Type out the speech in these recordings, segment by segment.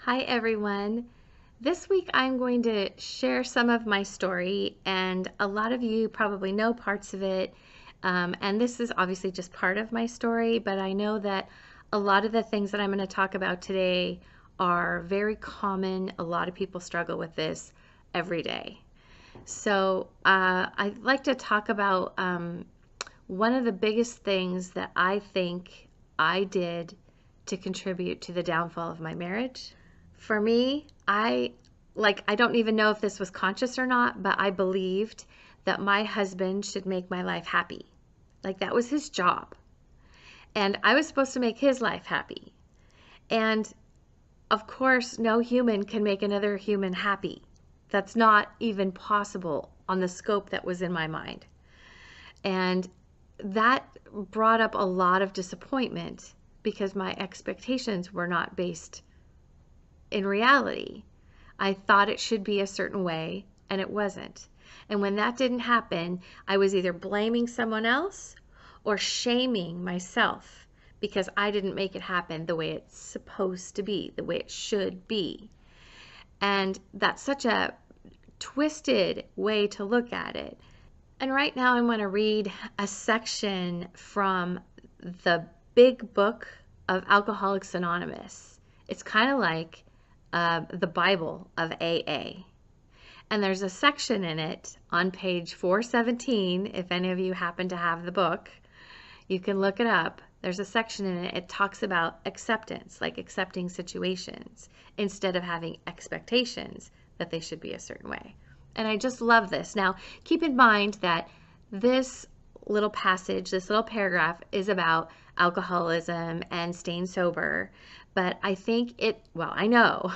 Hi everyone. This week I'm going to share some of my story, and a lot of you probably know parts of it. And this is obviously just part of my story, but I know that a lot of the things that I'm going to talk about today are very common. A lot of people struggle with this every day. So I'd like to talk about one of the biggest things that I think I did to contribute to the downfall of my marriage. For me, I don't even know if this was conscious or not, but I believed that my husband should make my life happy. Like that was his job. And I was supposed to make his life happy. And of course, no human can make another human happy. That's not even possible on the scope that was in my mind. And that brought up a lot of disappointment because my expectations were not based in reality. I thought it should be a certain way, and it wasn't. And when that didn't happen, I was either blaming someone else or shaming myself because I didn't make it happen the way it's supposed to be, the way it should be. And that's such a twisted way to look at it. And right now, I'm going to read a section from the big book of Alcoholics Anonymous. It's kind of like the Bible of AA. And there's a section in it on page 417. If any of you happen to have the book, you can look it up. There's a section in it. It talks about acceptance, like accepting situations instead of having expectations that they should be a certain way. And I just love this. Now, keep in mind that this little passage, this little paragraph is about alcoholism and staying sober. But I think I know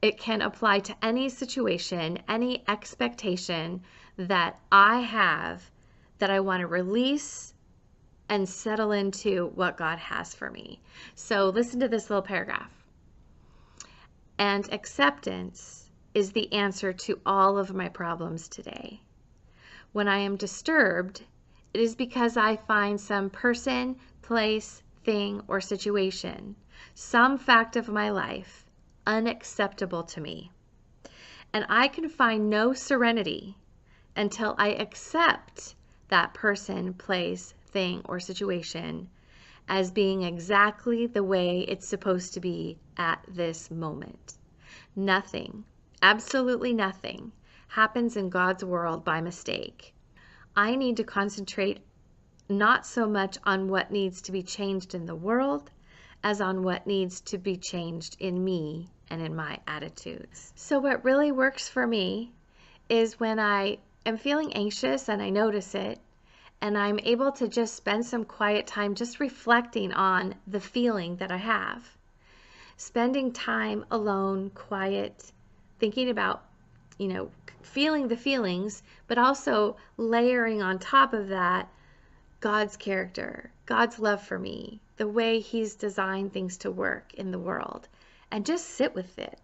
it can apply to any situation, any expectation that I have that I want to release and settle into what God has for me. So listen to this little paragraph. And acceptance is the answer to all of my problems today. When I am disturbed, it is because I find some person, place, thing, or situation, some fact of my life, unacceptable to me. And I can find no serenity until I accept that person, place, thing, or situation as being exactly the way it's supposed to be at this moment. Nothing, absolutely nothing, happens in God's world by mistake. I need to concentrate not so much on what needs to be changed in the world as on what needs to be changed in me and in my attitudes. So what really works for me is when I am feeling anxious and I notice it, and I'm able to just spend some quiet time just reflecting on the feeling that I have. Spending time alone, quiet, thinking about, feeling the feelings, but also layering on top of that God's character, God's love for me, the way He's designed things to work in the world, and just sit with it.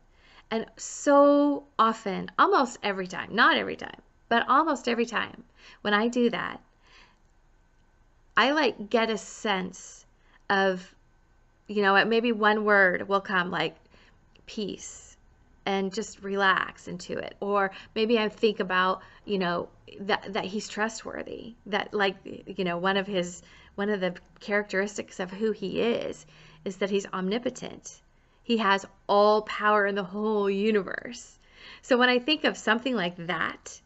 And so often, almost every time, not every time, but almost every time when I do that, I get a sense of, maybe one word will come like peace, and just relax into it. Or maybe I think about, that he's trustworthy, that one of the characteristics of who he is that he's omnipotent. He has all power in the whole universe. So when I think of something like that,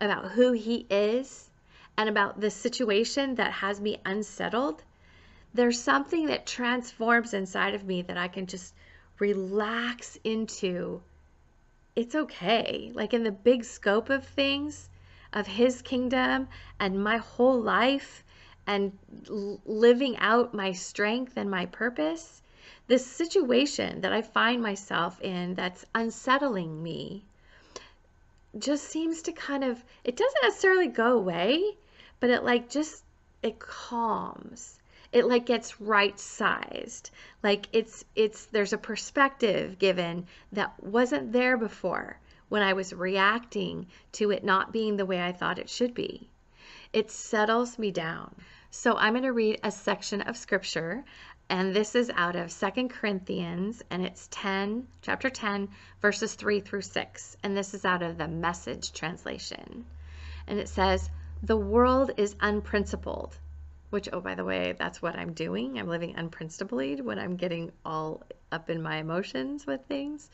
about who he is and about the situation that has me unsettled, there's something that transforms inside of me that I can just relax into. It's okay. Like in the big scope of things, of His kingdom and my whole life and living out my strength and my purpose, this situation that I find myself in that's unsettling me just seems to it doesn't necessarily go away, but it calms. It gets right sized. There's a perspective given that wasn't there before when I was reacting to it not being the way I thought it should be. It settles me down. So I'm going to read a section of scripture And this is out of 2 Corinthians, and it's chapter 10, verses 3 through 6. And this is out of the Message translation. And it says, "The world is unprincipled," which, oh, by the way, that's what I'm doing. I'm living unprincipledly when I'm getting all up in my emotions with things.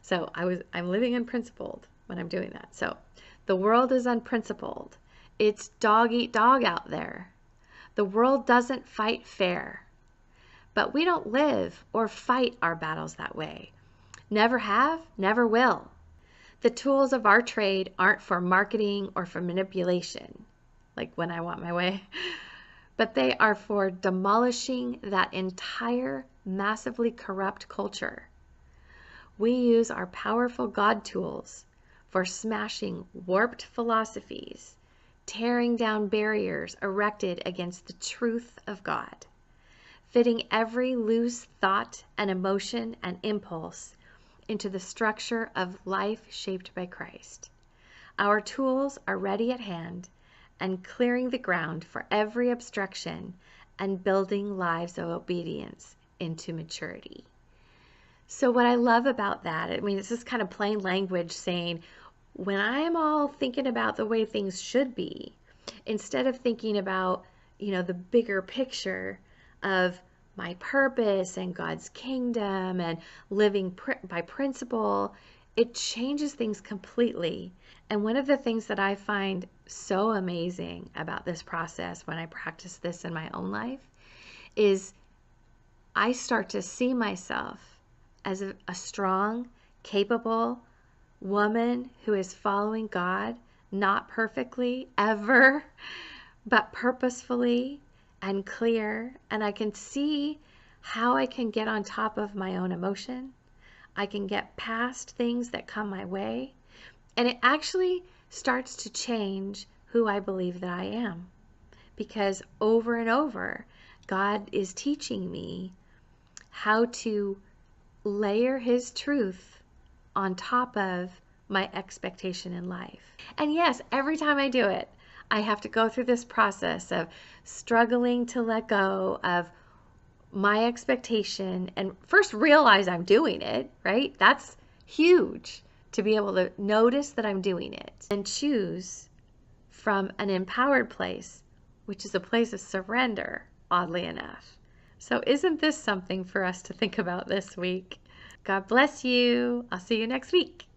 So I'm living unprincipled when I'm doing that. So the world is unprincipled. It's dog eat dog out there. The world doesn't fight fair. But we don't live or fight our battles that way. Never have, never will. The tools of our trade aren't for marketing or for manipulation, like when I want my way, but they are for demolishing that entire massively corrupt culture. We use our powerful God tools for smashing warped philosophies, tearing down barriers erected against the truth of God, fitting every loose thought and emotion and impulse into the structure of life shaped by Christ. Our tools are ready at hand and clearing the ground for every obstruction and building lives of obedience into maturity. So what I love about that, I mean, it's just kind of plain language saying, when I'm all thinking about the way things should be, instead of thinking about, the bigger picture of my purpose and God's kingdom and living by principle, it changes things completely. And one of the things that I find so amazing about this process when I practice this in my own life is I start to see myself as a strong, capable woman who is following God, not perfectly ever, but purposefully and clear. And I can see how I can get on top of my own emotion. I can get past things that come my way. And it actually starts to change who I believe that I am. Because over and over, God is teaching me how to layer His truth on top of my expectation in life. And yes, every time I do it, I have to go through this process of struggling to let go of my expectation and first realize I'm doing it, right? That's huge, to be able to notice that I'm doing it and choose from an empowered place, which is a place of surrender, oddly enough. So isn't this something for us to think about this week? God bless you. I'll see you next week.